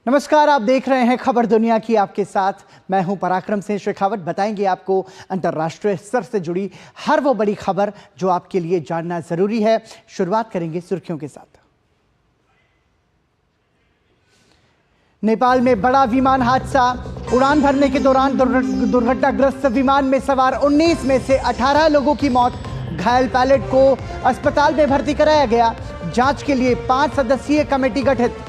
नमस्कार, आप देख रहे हैं खबर दुनिया की। आपके साथ मैं हूं पराक्रम सिंह शेखावत। बताएंगे आपको अंतर्राष्ट्रीय स्तर से जुड़ी हर वो बड़ी खबर जो आपके लिए जानना जरूरी है। शुरुआत करेंगे सुर्खियों के साथ। नेपाल में बड़ा विमान हादसा। उड़ान भरने के दौरान दुर्घटनाग्रस्त विमान में सवार 19 में से 18 लोगों की मौत। घायल पायलट को अस्पताल में भर्ती कराया गया। जांच के लिए 5 सदस्यीय कमेटी गठित।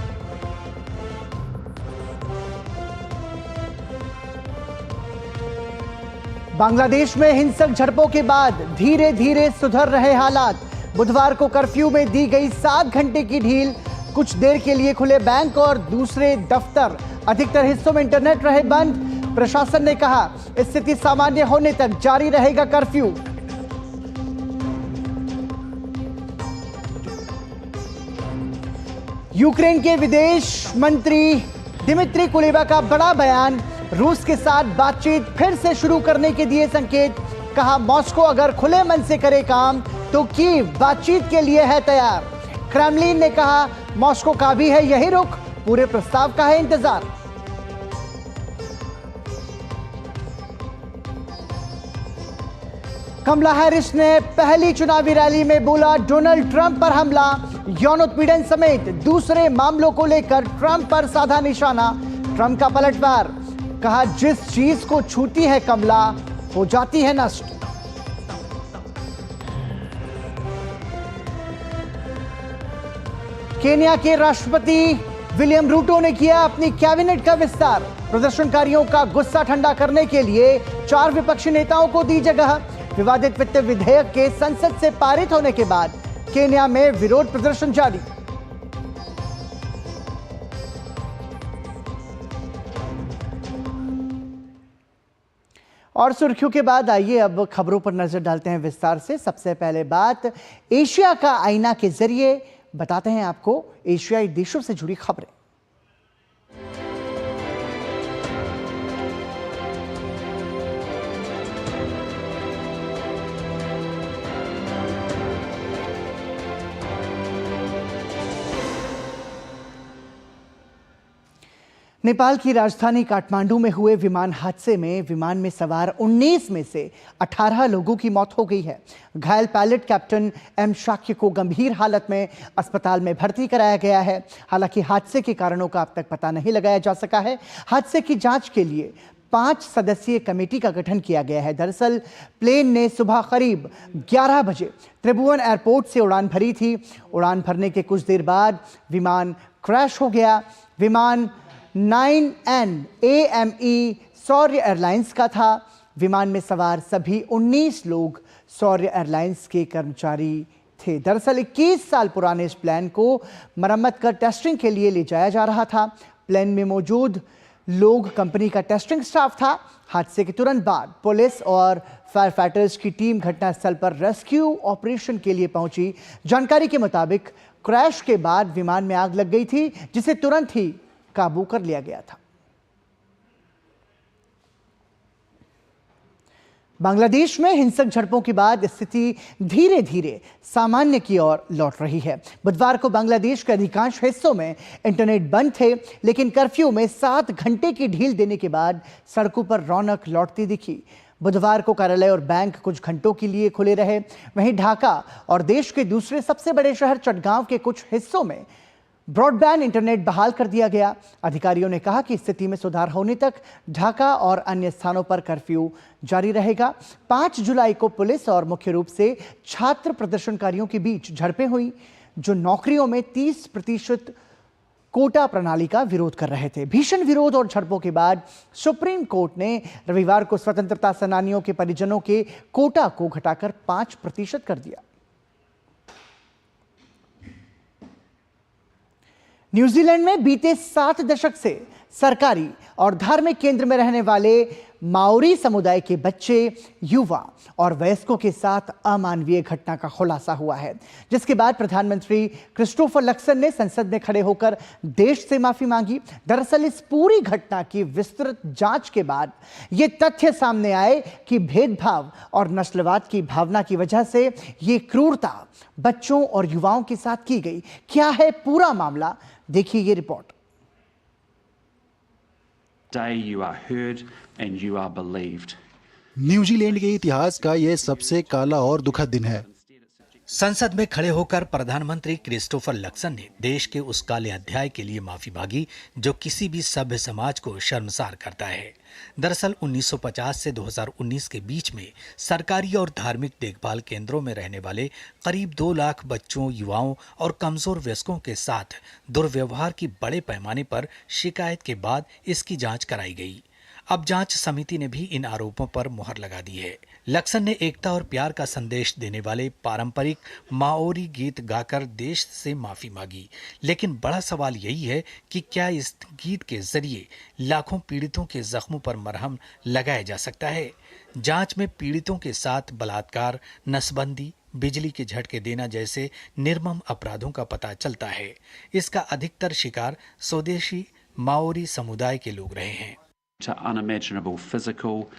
बांग्लादेश में हिंसक झड़पों के बाद धीरे धीरे सुधर रहे हालात। बुधवार को कर्फ्यू में दी गई 7 घंटे की ढील। कुछ देर के लिए खुले बैंक और दूसरे दफ्तर। अधिकतर हिस्सों में इंटरनेट रहे बंद। प्रशासन ने कहा स्थिति सामान्य होने तक जारी रहेगा कर्फ्यू। यूक्रेन के विदेश मंत्री दिमित्री कुलेबा का बड़ा बयान। रूस के साथ बातचीत फिर से शुरू करने के दिए संकेत। कहा मॉस्को अगर खुले मन से करे काम तो कीव बातचीत के लिए है तैयार। क्रेमलिन ने कहा मॉस्को का भी है यही रुख, पूरे प्रस्ताव का है इंतजार। कमला हैरिस ने पहली चुनावी रैली में बोला डोनाल्ड ट्रंप पर हमला। यौन उत्पीड़न समेत दूसरे मामलों को लेकर ट्रंप पर साधा निशाना। ट्रंप का पलटवार। कहा जिस चीज को छूती है कमला हो जाती है नष्ट। केन्या के राष्ट्रपति विलियम रूटो ने किया अपनी कैबिनेट का विस्तार। प्रदर्शनकारियों का गुस्सा ठंडा करने के लिए 4 विपक्षी नेताओं को दी जगह। विवादित वित्त विधेयक के संसद से पारित होने के बाद केन्या में विरोध प्रदर्शन जारी। और सुर्खियों के बाद आइए अब खबरों पर नजर डालते हैं विस्तार से। सबसे पहले बात एशिया का आईना के जरिए बताते हैं आपको एशियाई देशों से जुड़ी खबरें। नेपाल की राजधानी काठमांडू में हुए विमान हादसे में विमान में सवार 19 में से 18 लोगों की मौत हो गई है। घायल पायलट कैप्टन एम शाक्य को गंभीर हालत में अस्पताल में भर्ती कराया गया है। हालांकि हादसे के कारणों का अब तक पता नहीं लगाया जा सका है। हादसे की जांच के लिए 5 सदस्यीय कमेटी का गठन किया गया है। दरअसल प्लेन ने सुबह करीब 11 बजे त्रिभुवन एयरपोर्ट से उड़ान भरी थी। उड़ान भरने के कुछ देर बाद विमान क्रैश हो गया। विमान 9NAME सौर्य एयरलाइंस का था। विमान में सवार सभी 19 लोग सौर्य एयरलाइंस के कर्मचारी थे। दरअसल 21 साल पुराने इस प्लेन को मरम्मत कर टेस्टिंग के लिए ले जाया जा रहा था। प्लेन में मौजूद लोग कंपनी का टेस्टिंग स्टाफ था। हादसे के तुरंत बाद पुलिस और फायर फाइटर्स की टीम घटनास्थल पर रेस्क्यू ऑपरेशन के लिए पहुंची। जानकारी के मुताबिक क्रैश के बाद विमान में आग लग गई थी, जिसे तुरंत ही काबू कर लिया गया था। बांग्लादेश में हिंसक झड़पों के बाद स्थिति धीरे धीरे सामान्य की ओर लौट रही है। बुधवार को बांग्लादेश के अधिकांश हिस्सों में इंटरनेट बंद थे, लेकिन कर्फ्यू में 7 घंटे की ढील देने के बाद सड़कों पर रौनक लौटती दिखी। बुधवार को कार्यालय और बैंक कुछ घंटों के लिए खुले रहे। वहीं ढाका और देश के दूसरे सबसे बड़े शहर चटगांव के कुछ हिस्सों में ब्रॉडबैंड इंटरनेट बहाल कर दिया गया। अधिकारियों ने कहा कि स्थिति में सुधार होने तक ढाका और अन्य स्थानों पर कर्फ्यू जारी रहेगा। 5 जुलाई को पुलिस और मुख्य रूप से छात्र प्रदर्शनकारियों के बीच झड़पें हुई, जो नौकरियों में 30% कोटा प्रणाली का विरोध कर रहे थे। भीषण विरोध और झड़पों के बाद सुप्रीम कोर्ट ने रविवार को स्वतंत्रता सेनानियों के परिजनों के कोटा को घटाकर 5% कर दिया। न्यूजीलैंड में बीते 7 दशक से सरकारी और धार्मिक केंद्र में रहने वाले माओरी समुदाय के बच्चे, युवा और वयस्कों के साथ अमानवीय घटना का खुलासा हुआ है, जिसके बाद प्रधानमंत्री क्रिस्टोफर लक्सन ने संसद में खड़े होकर देश से माफी मांगी। दरअसल इस पूरी घटना की विस्तृत जांच के बाद ये तथ्य सामने आए कि भेदभाव और नस्लवाद की भावना की वजह से ये क्रूरता बच्चों और युवाओं के साथ की गई। क्या है पूरा मामला, देखिए ये report. day you are heard and you are believed. New Zealand के इतिहास का यह सबसे काला और दुखद दिन है। संसद में खड़े होकर प्रधानमंत्री क्रिस्टोफर लक्सन ने देश के उस काले अध्याय के लिए माफी मांगी जो किसी भी सभ्य समाज को शर्मसार करता है। दरअसल 1950 से 2019 के बीच में सरकारी और धार्मिक देखभाल केंद्रों में रहने वाले करीब 2 लाख बच्चों, युवाओं और कमजोर वयस्कों के साथ दुर्व्यवहार की बड़े पैमाने पर शिकायत के बाद इसकी जांच कराई गई। अब जांच समिति ने भी इन आरोपों पर मुहर लगा दी है। लक्सन ने एकता और प्यार का संदेश देने वाले पारंपरिक माओरी गीत गाकर देश से माफी मांगी, लेकिन बड़ा सवाल यही है कि क्या इस गीत के जरिए लाखों पीड़ितों के जख्मों पर मरहम लगाया जा सकता है? जांच में पीड़ितों के साथ बलात्कार, नसबंदी, बिजली के झटके देना जैसे निर्मम अपराधों का पता चलता है। इसका अधिकतर शिकार स्वदेशी माओरी समुदाय के लोग रहे हैं।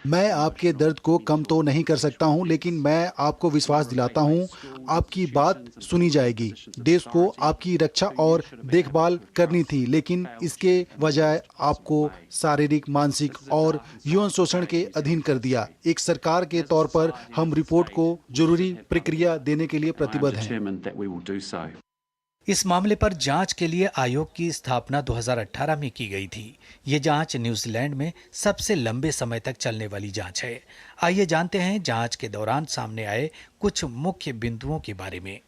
मैं आपके दर्द को कम तो नहीं कर सकता हूं, लेकिन मैं आपको विश्वास दिलाता हूं, आपकी बात सुनी जाएगी। देश को आपकी रक्षा और देखभाल करनी थी, लेकिन इसके बजाय आपको शारीरिक, मानसिक और यौन शोषण के अधीन कर दिया। एक सरकार के तौर पर हम रिपोर्ट को जरूरी प्रक्रिया देने के लिए प्रतिबद्ध हैं। इस मामले पर जांच के लिए आयोग की स्थापना 2018 में की गई थी। ये जांच न्यूजीलैंड में सबसे लंबे समय तक चलने वाली जांच है। आइए जानते हैं जांच के दौरान सामने आए कुछ मुख्य बिंदुओं के बारे में।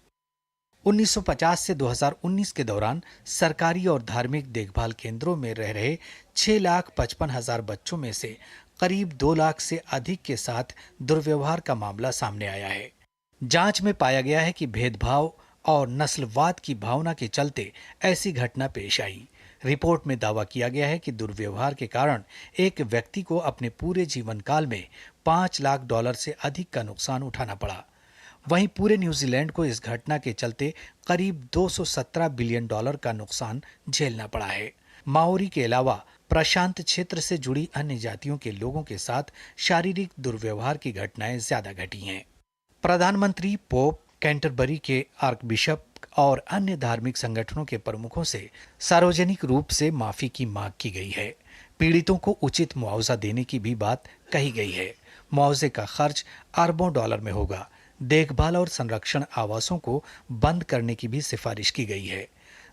1950 से 2019 के दौरान सरकारी और धार्मिक देखभाल केंद्रों में रह रहे 6,55,000 बच्चों में से करीब 2 लाख से अधिक के साथ दुर्व्यवहार का मामला सामने आया है। जांच में पाया गया है कि भेदभाव और नस्लवाद की भावना के चलते ऐसी घटना पेश आई। रिपोर्ट में दावा किया गया है कि दुर्व्यवहार के कारण एक व्यक्ति को अपने पूरे जीवन काल में $5 लाख से अधिक का नुकसान उठाना पड़ा। वहीं पूरे न्यूजीलैंड को इस घटना के चलते करीब $217 बिलियन का नुकसान झेलना पड़ा है। माओरी के अलावा प्रशांत क्षेत्र से जुड़ी अन्य जातियों के लोगों के साथ शारीरिक दुर्व्यवहार की घटनाएं ज्यादा घटी हैं। प्रधानमंत्री, पोप, कैंटरबरी के आर्कबिशप और अन्य धार्मिक संगठनों के प्रमुखों से सार्वजनिक रूप से माफी की मांग की गई है। पीड़ितों को उचित मुआवजा देने की भी बात कही गई है। मुआवजे का खर्च अरबों डॉलर में होगा। देखभाल और संरक्षण आवासों को बंद करने की भी सिफारिश की गई है।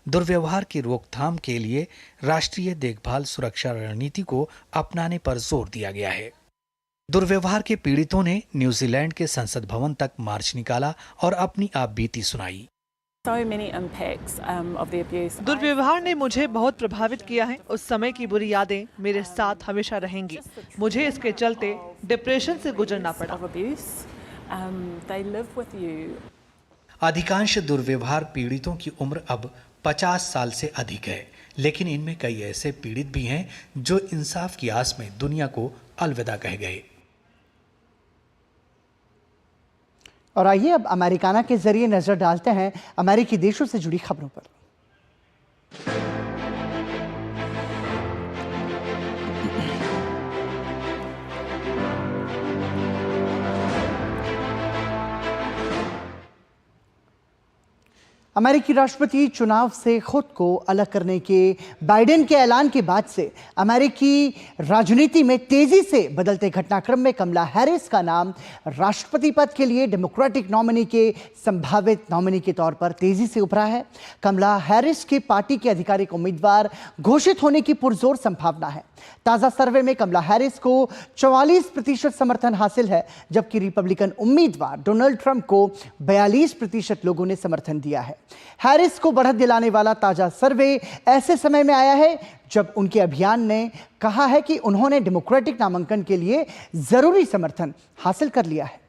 दुर्व्यवहार की रोकथाम के लिए राष्ट्रीय देखभाल सुरक्षा रणनीति को अपनाने पर जोर दिया गया है। दुर्व्यवहार के पीड़ितों ने न्यूजीलैंड के संसद भवन तक मार्च निकाला और अपनी आप बीती सुनाई। दुर्व्यवहार ने मुझे बहुत प्रभावित किया है। उस समय की बुरी यादें मेरे साथ हमेशा रहेंगी। मुझे इसके चलते डिप्रेशन से गुजरना पड़ा। अधिकांश दुर्व्यवहार पीड़ितों की उम्र अब 50 साल से अधिक है, लेकिन इनमें कई ऐसे पीड़ित भी हैं जो इंसाफ की आस में दुनिया को अलविदा कह गए। और आइए अब अमेरिकाना के जरिए नजर डालते हैं अमेरिकी देशों से जुड़ी खबरों पर। अमेरिकी राष्ट्रपति चुनाव से खुद को अलग करने के बाइडेन के ऐलान के बाद से अमेरिकी राजनीति में तेजी से बदलते घटनाक्रम में कमला हैरिस का नाम राष्ट्रपति पद के लिए डेमोक्रेटिक नॉमिनी के संभावित नॉमिनी के तौर पर तेजी से उभरा है। कमला हैरिस की पार्टी के आधिकारिक उम्मीदवार घोषित होने की पुरजोर संभावना है। ताजा सर्वे में कमला हैरिस को 44% समर्थन हासिल है, जबकि रिपब्लिकन उम्मीदवार डोनाल्ड ट्रंप को 42% लोगों ने समर्थन दिया है। हैरिस को बढ़त दिलाने वाला ताजा सर्वे ऐसे समय में आया है जब उनके अभियान ने कहा है कि उन्होंने डेमोक्रेटिक नामांकन के लिए जरूरी समर्थन हासिल कर लिया है।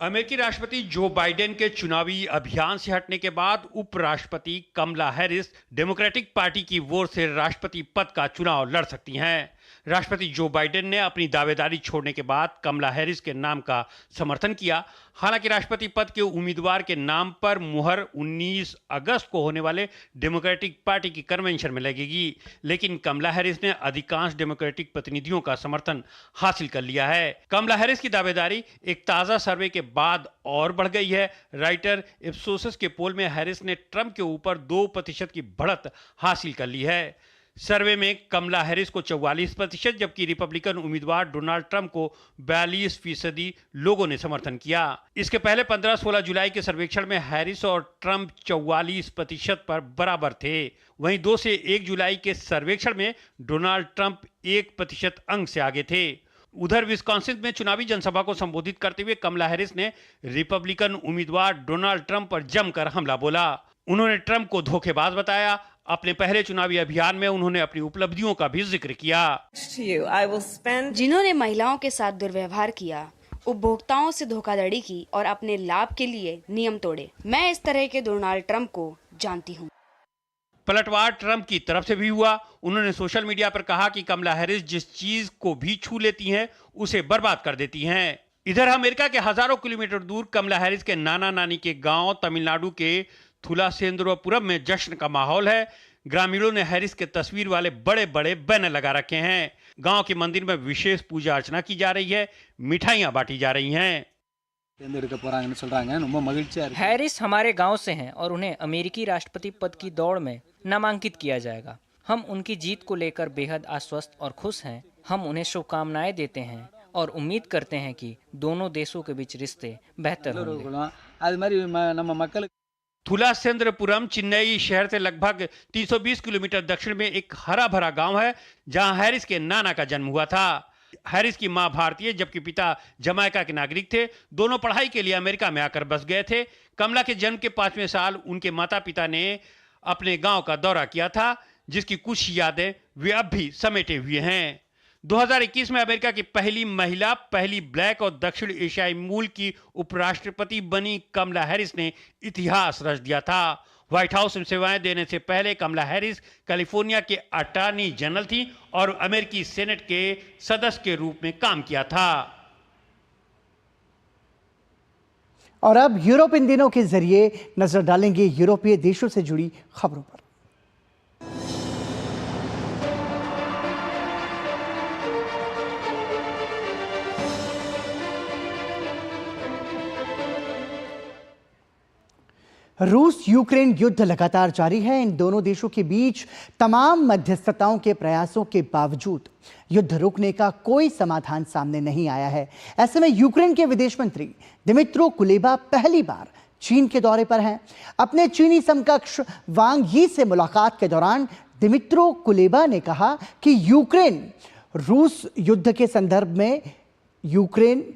अमेरिकी राष्ट्रपति जो बाइडेन के चुनावी अभियान से हटने के बाद उपराष्ट्रपति कमला हैरिस डेमोक्रेटिक पार्टी की ओर से राष्ट्रपति पद का चुनाव लड़ सकती हैं। राष्ट्रपति जो बाइडेन ने अपनी दावेदारी छोड़ने के बाद कमला हैरिस के नाम का समर्थन किया। हालांकि राष्ट्रपति पद के उम्मीदवार के नाम पर मुहर 19 अगस्त को होने वाले डेमोक्रेटिक पार्टी की कन्वेंशन में लगेगी, लेकिन कमला हैरिस ने अधिकांश डेमोक्रेटिक प्रतिनिधियों का समर्थन हासिल कर लिया है। कमला हैरिस की दावेदारी एक ताजा सर्वे के बाद और बढ़ गई है। राइटर इप्सोसिस के पोल में हैरिस ने ट्रंप के ऊपर 2% की बढ़त हासिल कर ली है। सर्वे में कमला हैरिस को 44%, जबकि रिपब्लिकन उम्मीदवार डोनाल्ड ट्रंप को 42% लोगों ने समर्थन किया। इसके पहले 15-16 जुलाई के सर्वेक्षण में हैरिस और ट्रंप 44% पर बराबर थे। वहीं 2 से 1 जुलाई के सर्वेक्षण में डोनाल्ड ट्रंप 1% अंक से आगे थे। उधर विस्कॉन्सिन में चुनावी जनसभा को संबोधित करते हुए कमला हैरिस ने रिपब्लिकन उम्मीदवार डोनाल्ड ट्रंप पर जमकर हमला बोला। उन्होंने ट्रंप को धोखेबाज बताया। अपने पहले चुनावी अभियान में उन्होंने अपनी उपलब्धियों का भी जिक्र किया। जिन्होंने महिलाओं के साथ दुर्व्यवहार किया, उपभोक्ताओं से धोखाधड़ी की और अपने लाभ के लिए नियम तोड़े, मैं इस तरह के डोनाल्ड ट्रंप को जानती हूँ। पलटवार ट्रंप की तरफ से भी हुआ। उन्होंने सोशल मीडिया पर कहा कि कमला हैरिस जिस चीज को भी छू लेती हैं उसे बर्बाद कर देती हैं। इधर अमेरिका के हजारों किलोमीटर दूर कमला हैरिस के नाना नानी के गांव तमिलनाडु के थुलासेंद्रपुरम में जश्न का माहौल है। ग्रामीणों ने हैरिस के तस्वीर वाले बड़े बड़े बैनर लगा रखे हैं। गांव के मंदिर में विशेष पूजा अर्चना की जा रही है, मिठाइयां बांटी जा रही हैं। हैरिस हमारे गांव से हैं और उन्हें अमेरिकी राष्ट्रपति पद की दौड़ में नामांकित किया जाएगा। हम उनकी जीत को लेकर बेहद आश्वस्त और खुश हैं। हम उन्हें शुभकामनाएं देते हैं और उम्मीद करते हैं कि दोनों देशों के बीच रिश्ते बेहतर होंगे। थुलासेंद्रपुरम चेन्नई शहर से लगभग 320 किलोमीटर दक्षिण में एक हरा भरा गांव है, जहां हैरिस के नाना का जन्म हुआ था। हैरिस की मां भारतीय जबकि पिता जमाइका के नागरिक थे। दोनों पढ़ाई के लिए अमेरिका में आकर बस गए थे। कमला के जन्म के 5वें साल उनके माता पिता ने अपने गांव का दौरा किया था, जिसकी कुछ यादें वे अब भी समेटे हुए हैं। 2021 में अमेरिका की पहली महिला, पहली ब्लैक और दक्षिण एशियाई मूल की उपराष्ट्रपति बनी कमला हैरिस ने इतिहास रच दिया था। व्हाइट हाउस में सेवाएं देने से पहले कमला हैरिस कैलिफोर्निया के अटॉर्नी जनरल थी और अमेरिकी सेनेट के सदस्य के रूप में काम किया था। और अब यूरोप इन दिनों के जरिए नजर डालेंगे यूरोपीय देशों से जुड़ी खबरों पर। रूस यूक्रेन युद्ध लगातार जारी है। इन दोनों देशों के बीच तमाम मध्यस्थताओं के प्रयासों के बावजूद युद्ध रुकने का कोई समाधान सामने नहीं आया है। ऐसे में यूक्रेन के विदेश मंत्री दिमित्रो कुलेबा पहली बार चीन के दौरे पर हैं। अपने चीनी समकक्ष वांग यी से मुलाकात के दौरान दिमित्रो कुलेबा ने कहा कि यूक्रेन रूस युद्ध के संदर्भ में यूक्रेन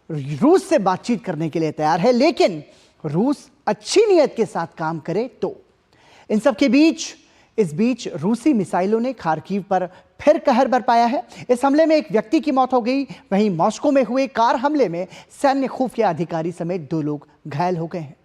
रूस से बातचीत करने के लिए तैयार है, लेकिन रूस अच्छी नीयत के साथ काम करे तो। इन सब के इस बीच रूसी मिसाइलों ने खार्किव पर फिर कहर बरपाया है। इस हमले में एक व्यक्ति की मौत हो गई। वहीं मॉस्को में हुए कार हमले में सैन्य खुफिया अधिकारी समेत 2 लोग घायल हो गए हैं।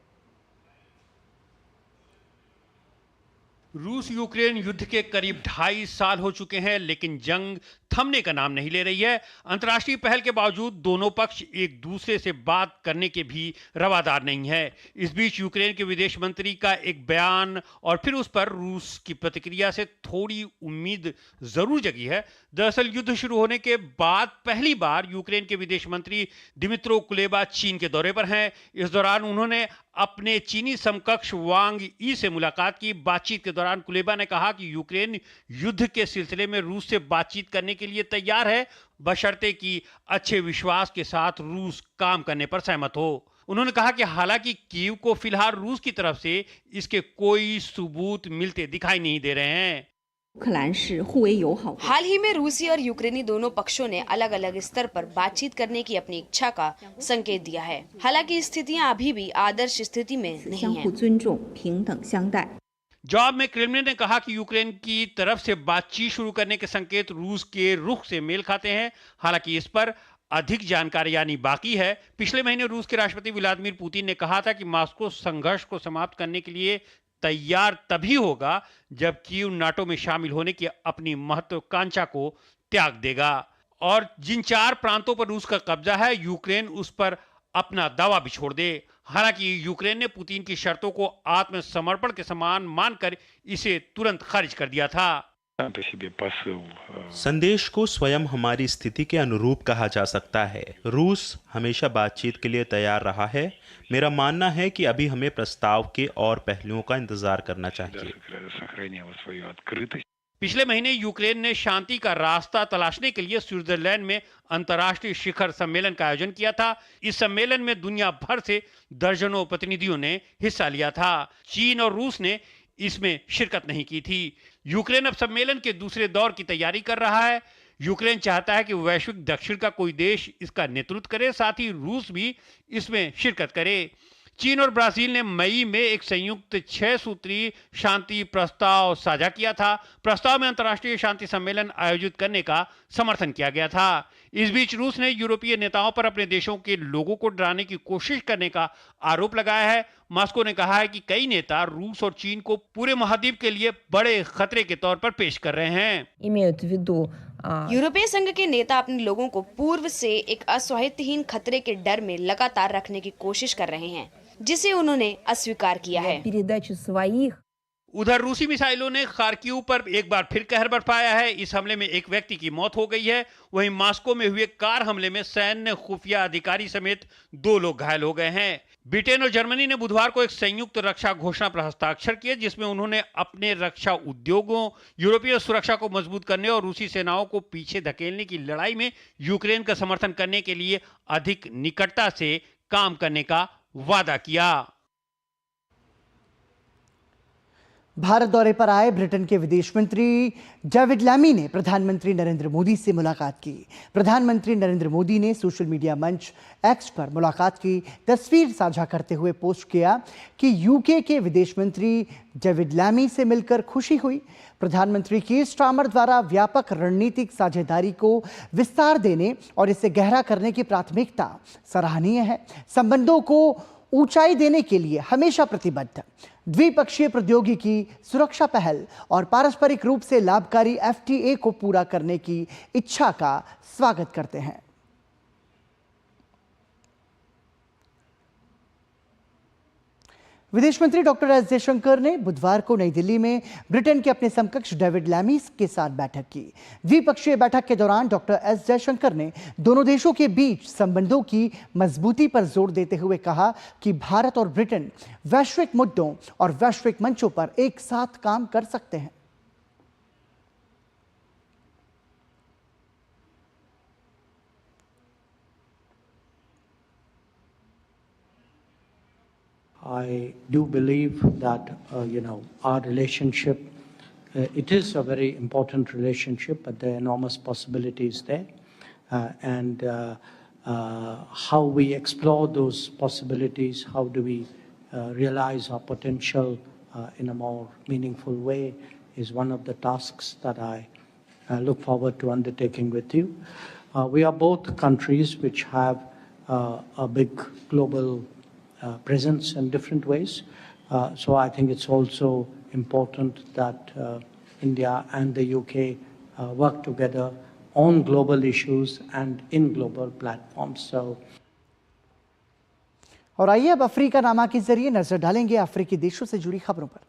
रूस यूक्रेन युद्ध के करीब 2.5 साल हो चुके हैं, लेकिन जंग थमने का नाम नहीं ले रही है। अंतर्राष्ट्रीय पहल के बावजूद दोनों पक्ष एक दूसरे से बात करने के भी रवादार नहीं है। इस बीच यूक्रेन के विदेश मंत्री का एक बयान और फिर उस पर रूस की प्रतिक्रिया से थोड़ी उम्मीद जरूर जगी है। दरअसल युद्ध शुरू होने के बाद पहली बार यूक्रेन के विदेश मंत्री दिमित्रो कुलेबा चीन के दौरे पर हैं। इस दौरान उन्होंने अपने चीनी समकक्ष वांग यी से मुलाकात की। बातचीत के दौरान कुलेबा ने कहा कि यूक्रेन युद्ध के सिलसिले में रूस से बातचीत करने के लिए तैयार है, बशर्ते कि अच्छे विश्वास के साथ रूस काम करने पर सहमत हो। उन्होंने कहा कि हालांकि कीव को फिलहाल रूस की तरफ से इसके कोई सबूत मिलते दिखाई नहीं दे रहे हैं। हाल ही में रूसी और यूक्रेनी दोनों पक्षों ने अलग अलग स्तर पर बातचीत करने की अपनी इच्छा का संकेत दिया है। हालांकि स्थितियां अभी भी आदर्श स्थिति में नहीं हैं। जवाब में क्रेमलिन ने कहा कि यूक्रेन की तरफ से बातचीत शुरू करने के संकेत रूस के रुख से मेल खाते हैं। हालांकि इस पर अधिक जानकारी यानी बाकी है। पिछले महीने रूस के राष्ट्रपति व्लादिमीर पुतिन ने कहा था कि मॉस्को संघर्ष को समाप्त करने के लिए तैयार तभी होगा जब कीव नाटो में शामिल होने की अपनी महत्वाकांक्षा को त्याग देगा। और जिन 4 प्रांतों पर रूस का कब्जा है, यूक्रेन उस पर अपना दावा भी छोड़ दे। हालांकि यूक्रेन ने पुतिन की शर्तों को आत्मसमर्पण के समान मानकर इसे तुरंत खारिज कर दिया था। संदेश को स्वयं हमारी स्थिति के अनुरूप कहा जा सकता है। रूस हमेशा बातचीत के लिए तैयार रहा है। मेरा मानना है कि अभी हमें प्रस्ताव के और पहलुओं का इंतजार करना चाहिए। पिछले महीने यूक्रेन ने शांति का रास्ता तलाशने के लिए स्विट्जरलैंड में अंतर्राष्ट्रीय शिखर सम्मेलन का आयोजन किया था। इस सम्मेलन में दुनिया भर से दर्जनों प्रतिनिधियों ने हिस्सा लिया था। चीन और रूस ने इसमें शिरकत नहीं की थी। यूक्रेन अब सम्मेलन के दूसरे दौर की तैयारी कर रहा है। यूक्रेन चाहता है कि वैश्विक दक्षिण का कोई देश इसका नेतृत्व करे, साथ ही रूस भी इसमें शिरकत करे। चीन और ब्राजील ने मई में एक संयुक्त 6 सूत्रीय शांति प्रस्ताव साझा किया था। प्रस्ताव में अंतर्राष्ट्रीय शांति सम्मेलन आयोजित करने का समर्थन किया गया था। इस बीच रूस ने यूरोपीय नेताओं पर अपने देशों के लोगों को डराने की कोशिश करने का आरोप लगाया है। मॉस्को ने कहा है कि कई नेता रूस और चीन को पूरे महाद्वीप के लिए बड़े खतरे के तौर पर पेश कर रहे हैं। यूरोपीय संघ के नेता अपने लोगों को पूर्व से एक अस्वायत्तहीन खतरे के डर में लगातार रखने की कोशिश कर रहे हैं, जिसे उन्होंने अस्वीकार किया है। उधर रूसी मिसाइलों ने खार्किव पर एक बार फिर कहर बरपाया है। इस हमले में एक व्यक्ति की मौत हो गई है। वहीं मॉस्को में हुए कार हमले में सैन्य खुफिया अधिकारी समेत 2 लोग घायल हो गए हैं। ब्रिटेन और जर्मनी ने बुधवार को एक संयुक्त रक्षा घोषणा पर हस्ताक्षर किए, जिसमें उन्होंने अपने रक्षा उद्योगों, यूरोपीय सुरक्षा को मजबूत करने और रूसी सेनाओं को पीछे धकेलने की लड़ाई में यूक्रेन का समर्थन करने के लिए अधिक निकटता से काम करने का वादा किया। भारत दौरे पर आए ब्रिटेन के विदेश मंत्री डेविड लैमी ने प्रधानमंत्री नरेंद्र मोदी से मुलाकात की। प्रधानमंत्री नरेंद्र मोदी ने सोशल मीडिया मंच एक्स पर मुलाकात की तस्वीर साझा करते हुए पोस्ट किया कि यूके के विदेश मंत्री डेविड लैमी से मिलकर खुशी हुई। प्रधानमंत्री कीर स्टारमर द्वारा व्यापक रणनीतिक साझेदारी को विस्तार देने और इसे गहरा करने की प्राथमिकता सराहनीय है। संबंधों को ऊंचाई देने के लिए हमेशा प्रतिबद्ध, द्विपक्षीय प्रौद्योगिकी, सुरक्षा पहल और पारस्परिक रूप से लाभकारी एफटीए को पूरा करने की इच्छा का स्वागत करते हैं। विदेश मंत्री डॉक्टर एस जयशंकर ने बुधवार को नई दिल्ली में ब्रिटेन के अपने समकक्ष डेविड लैमी के साथ बैठक की। द्विपक्षीय बैठक के दौरान डॉक्टर एस जयशंकर ने दोनों देशों के बीच संबंधों की मजबूती पर जोर देते हुए कहा कि भारत और ब्रिटेन वैश्विक मुद्दों और वैश्विक मंचों पर एक साथ काम कर सकते हैं। I do believe that, our relationship, it is a very important relationship, but there are enormous possibilities there. And how we explore those possibilities, how do we realize our potential in a more meaningful way is one of the tasks that I look forward to undertaking with you. We are both countries which have a big global presence in different ways. So I think it's also important that India and the UK work together on global issues and in global platforms. So और आइए अब Africa नामा के जरिए नजर डालेंगे अफ्रीकी देशों से जुड़ी खबरों पर।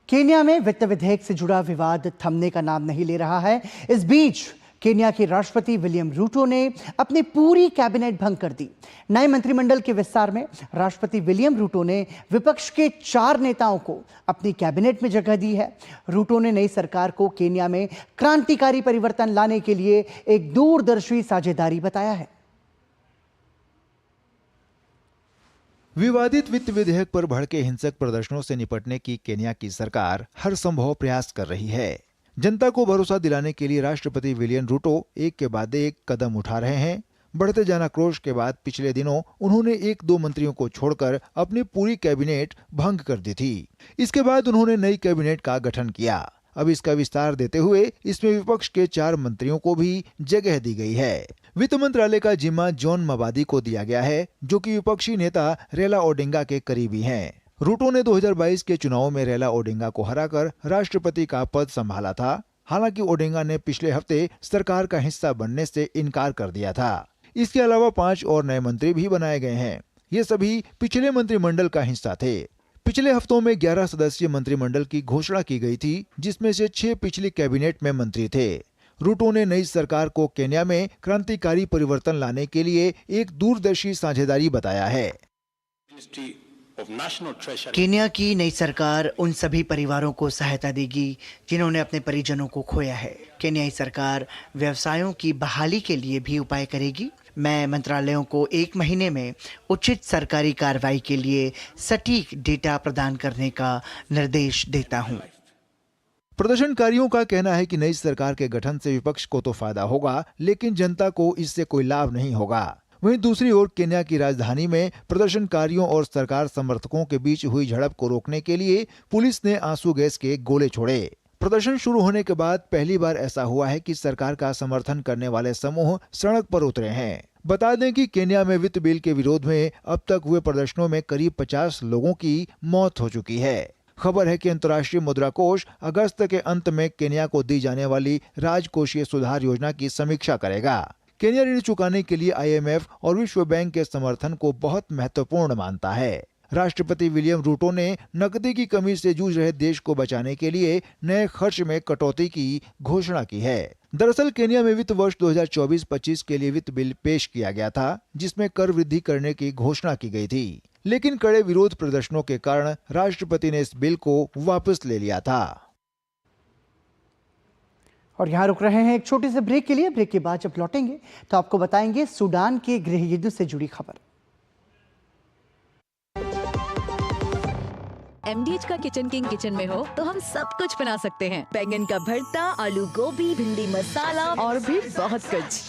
केन्या में वित्त विधेयक से जुड़ा विवाद थमने का नाम नहीं ले रहा है। इस बीच केन्या के राष्ट्रपति विलियम रूटो ने अपनी पूरी कैबिनेट भंग कर दी। नए मंत्रिमंडल के विस्तार में राष्ट्रपति विलियम रूटो ने विपक्ष के 4 नेताओं को अपनी कैबिनेट में जगह दी है। रूटो ने नई सरकार को केन्या में क्रांतिकारी परिवर्तन लाने के लिए एक दूरदर्शी साझेदारी बताया है। विवादित वित्त विधेयक पर भड़के हिंसक प्रदर्शनों से निपटने की केन्या की सरकार हर संभव प्रयास कर रही है। जनता को भरोसा दिलाने के लिए राष्ट्रपति विलियम रूटो एक के बाद एक कदम उठा रहे हैं। बढ़ते जनाक्रोश के बाद पिछले दिनों उन्होंने 1-2 मंत्रियों को छोड़कर अपनी पूरी कैबिनेट भंग कर दी थी। इसके बाद उन्होंने नई कैबिनेट का गठन किया। अब इसका विस्तार देते हुए इसमें विपक्ष के 4 मंत्रियों को भी जगह दी गई है। वित्त मंत्रालय का जिम्मा जॉन मबादी को दिया गया है, जो कि विपक्षी नेता रेला ओडिंगा के करीबी हैं। रूटो ने 2022 के चुनाव में रेला ओडिंगा को हराकर राष्ट्रपति का पद संभाला था। हालांकि ओडिंगा ने पिछले हफ्ते सरकार का हिस्सा बनने से इनकार कर दिया था। इसके अलावा 5 और नए मंत्री भी बनाए गए हैं। ये सभी पिछले मंत्रिमंडल का हिस्सा थे। पिछले हफ्तों में 11 सदस्यीय मंत्रिमंडल की घोषणा की गई थी, जिसमें से 6 पिछली कैबिनेट में मंत्री थे। रूटो ने नई सरकार को केन्या में क्रांतिकारी परिवर्तन लाने के लिए एक दूरदर्शी साझेदारी बताया है। केन्या की नई सरकार उन सभी परिवारों को सहायता देगी जिन्होंने अपने परिजनों को खोया है। केन्याई सरकार व्यवसायों की बहाली के लिए भी उपाय करेगी। मैं मंत्रालयों को 1 महीने में उचित सरकारी कार्रवाई के लिए सटीक डेटा प्रदान करने का निर्देश देता हूं। प्रदर्शनकारियों का कहना है कि नई सरकार के गठन से विपक्ष को तो फायदा होगा, लेकिन जनता को इससे कोई लाभ नहीं होगा। वहीं दूसरी ओर केन्या की राजधानी में प्रदर्शनकारियों और सरकार समर्थकों के बीच हुई झड़प को रोकने के लिए पुलिस ने आंसू गैस के गोले छोड़े। प्रदर्शन शुरू होने के बाद पहली बार ऐसा हुआ है कि सरकार का समर्थन करने वाले समूह सड़क पर उतरे हैं। बता दें कि केन्या में वित्त बिल के विरोध में अब तक हुए प्रदर्शनों में करीब 50 लोगों की मौत हो चुकी है। खबर है कि अंतर्राष्ट्रीय मुद्रा कोष अगस्त के अंत में केन्या को दी जाने वाली राजकोषीय सुधार योजना की समीक्षा करेगा। केन्या ऋण चुकाने के लिए IMF और विश्व बैंक के समर्थन को बहुत महत्वपूर्ण मानता है। राष्ट्रपति विलियम रूटो ने नकदी की कमी से जूझ रहे देश को बचाने के लिए नए खर्च में कटौती की घोषणा की है। दरअसल केन्या में वित्त वर्ष 2024-25 के लिए वित्त बिल पेश किया गया था, जिसमें कर वृद्धि करने की घोषणा की गई थी, लेकिन कड़े विरोध प्रदर्शनों के कारण राष्ट्रपति ने इस बिल को वापस ले लिया था। और यहाँ रुक रहे हैं एक छोटे से ब्रेक के लिए। ब्रेक के बाद जब लौटेंगे तो आपको बताएंगे सूडान के गृह युद्ध से जुड़ी खबर। MDH का किचन किंग किचन में हो तो हम सब कुछ बना सकते हैं। बैंगन का भरता, आलू गोभी, भिंडी मसाला और भी बहुत कुछ।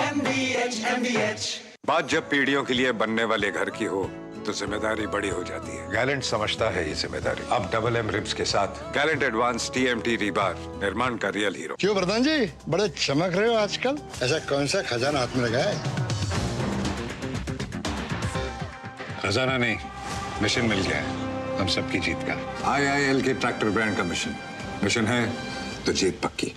MDH। बात जब पीढ़ियों के लिए बनने वाले घर की हो तो जिम्मेदारी बड़ी हो जाती है। गैलेंट समझता है ये जिम्मेदारी। अब डबल M रिब्स के साथ गैलेंट एडवांस TMT रीबार निर्माण का रियल हीरो। क्यों प्रधान जी, बड़े चमक रहे हो आजकल। ऐसा कौन सा खजाना हाथ में लगा है? खजाना नहीं, मिशन मिल गया है हम सबकी जीत का। IIL के ट्रैक्टर ब्रांड का मिशन है तो जीत पक्की।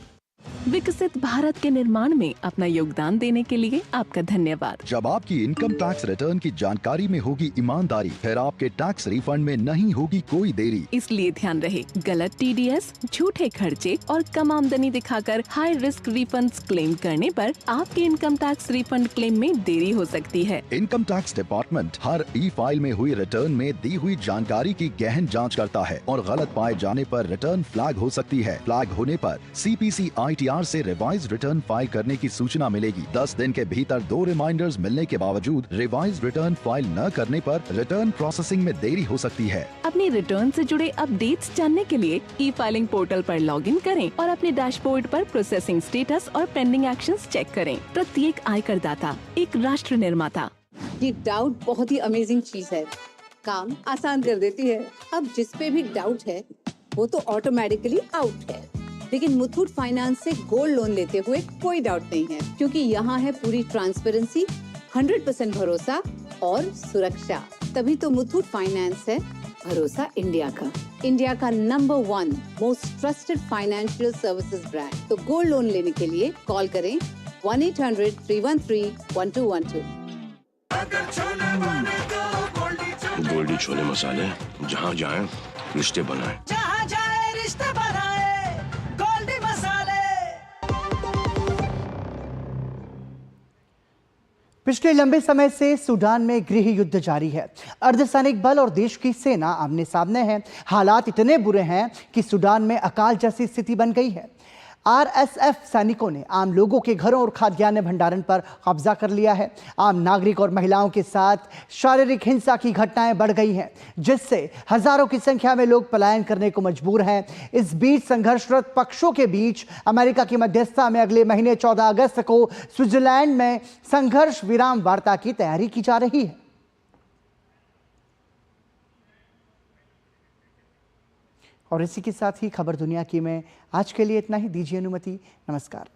विकसित भारत के निर्माण में अपना योगदान देने के लिए आपका धन्यवाद। जब आपकी इनकम टैक्स रिटर्न की जानकारी में होगी ईमानदारी, फिर आपके टैक्स रिफंड में नहीं होगी कोई देरी। इसलिए ध्यान रहे, गलत TDS, झूठे खर्चे और कम आमदनी दिखाकर हाई रिस्क रिफंड्स क्लेम करने पर आपके इनकम टैक्स रिफंड क्लेम में देरी हो सकती है। इनकम टैक्स डिपार्टमेंट हर फाइल में हुई रिटर्न में दी हुई जानकारी की गहन जाँच करता है और गलत पाए जाने पर रिटर्न फ्लैग हो सकती है। फ्लैग होने पर CPC ITR से रिवाइज रिटर्न फाइल करने की सूचना मिलेगी। 10 दिन के भीतर 2 रिमाइंडर्स मिलने के बावजूद रिवाइज रिटर्न फाइल न करने पर रिटर्न प्रोसेसिंग में देरी हो सकती है। अपनी रिटर्न से जुड़े अपडेट्स जानने के लिए E-फाइलिंग पोर्टल पर लॉगिन करें और अपने डैशबोर्ड पर प्रोसेसिंग स्टेटस और पेंडिंग एक्शंस चेक करें। प्रत्येक आयकर दाता एक राष्ट्र निर्माता। ये डाउट बहुत ही अमेजिंग चीज है, काम आसान कर देती है। अब जिस पे भी डाउट है वो तो ऑटोमेटिकली आउट है। लेकिन मुथूट फाइनेंस से गोल्ड लोन लेते हुए कोई डाउट नहीं है, क्योंकि यहाँ है पूरी ट्रांसपेरेंसी, 100% भरोसा और सुरक्षा। तभी तो मुथूट फाइनेंस है भरोसा इंडिया का number 1 most trusted financial services brand. तो गोल्ड लोन लेने के लिए कॉल करें 1-800-313-1212। गोल्डी छोले मसाले, जहाँ जाए रिश्ते बनाए, जहाँ जाए रिश्ते बनाए, गोल्डी मसाले। पिछले लंबे समय से सूडान में गृह युद्ध जारी है। अर्धसैनिक बल और देश की सेना आमने सामने हैं। हालात इतने बुरे हैं कि सूडान में अकाल जैसी स्थिति बन गई है। RSF सैनिकों ने आम लोगों के घरों और खाद्यान्न भंडारण पर कब्जा कर लिया है। आम नागरिक और महिलाओं के साथ शारीरिक हिंसा की घटनाएं बढ़ गई हैं, जिससे हजारों की संख्या में लोग पलायन करने को मजबूर हैं। इस बीच संघर्षरत पक्षों के बीच अमेरिका की मध्यस्थता में अगले महीने 14 अगस्त को स्विट्जरलैंड में संघर्ष विराम वार्ता की तैयारी की जा रही है। और इसी के साथ ही खबर दुनिया की में आज के लिए इतना ही। दीजिए अनुमति। नमस्कार।